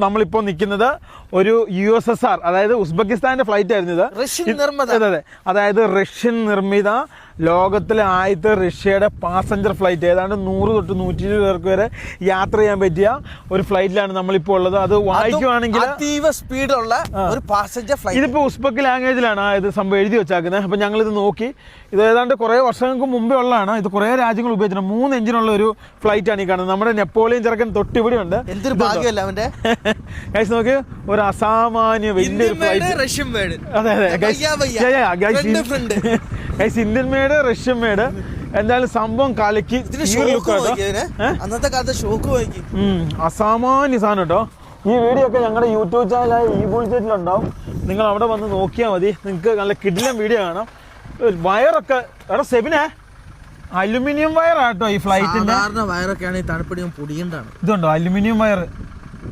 നമ്മളിപ്പോൾ നിൽക്കുന്നത് ഒരു USSR, അതായത് ഉസ്ബെക്കിസ്ഥാന്റെ ഫ്ലൈറ്റ് ആയിരുന്നു ഇത്. അതെ, അതായത് റഷ്യൻ നിർമ്മിത ലോകത്തിലെ ആദ്യത്തെ റഷ്യയുടെ പാസഞ്ചർ ഫ്ലൈറ്റ്. ഏതാണ്ട് 100 തൊട്ട് 120 പേർക്ക് വരെ യാത്ര ചെയ്യാൻ പറ്റിയ ഒരു ഫ്ലൈറ്റിലാണ് നമ്മളിപ്പോൾ ഉള്ളത്. അത് വായിക്കുവാണെങ്കിൽ അതീവ സ്പീഡുള്ള ഒരു പാസഞ്ചർ ഫ്ലൈറ്റ്. ഇതിപ്പോൾ ഉസ്ബെക്ക് ലാംഗ്വേജിലാണ് ഇത് സംഭവം എഴുതി വെച്ചാക്കുന്നത്. അപ്പം ഞങ്ങളിത് നോക്കി. ഇത് ഏതാണ്ട് കുറേ വർഷങ്ങൾക്ക് മുമ്പേ ഉള്ളതാണ്. ഇത് കുറേ രാജ്യങ്ങൾ ഉപയോഗിച്ചിട്ടുണ്ട്. 3 എഞ്ചിനുള്ള ഒരു ഫ്ലൈറ്റ് ആണ് ഈ കാണുന്നത്. നമ്മുടെ നെപ്പോളിയൻ ചെറുക്കൻ തൊട്ടിവിടെ ഉണ്ട്. എന്തൊരു ഭാഗ്യമല്ല അവന്റെ. ഗൈസ് നോക്കി, ഒരു അസാമാന്യ വലിയൊരു ഫ്ലൈറ്റ്. അതെ അതെ guys, Indian made, Russian made. എന്തായാലും സംഭവം കളിക്ക്. അന്നത്തെ കാലത്ത് ഷോക്ക് വായിക്കും. അസാമാന്യ സാധനം കേട്ടോ. ഈ വീഡിയോ ഒക്കെ ഞങ്ങളുടെ യൂട്യൂബ് ചാനലായ eBullJet-ലുണ്ടാവും. നിങ്ങൾ അവിടെ വന്ന് നോക്കിയാൽ മതി. നിങ്ങൾക്ക് നല്ല കിടിലൻ വീഡിയോ കാണാം. വയറൊക്കെ എടാ സെബിനെ അലുമിനിയം വയറാട്ടോ ഈ ഫ്ലൈറ്റിന്റെ. വയറൊക്കെയാണ് തണുപ്പടിയും പൊടിയുണ്ടാണ്. ഇതുണ്ടോ അലുമിനിയം വയർ.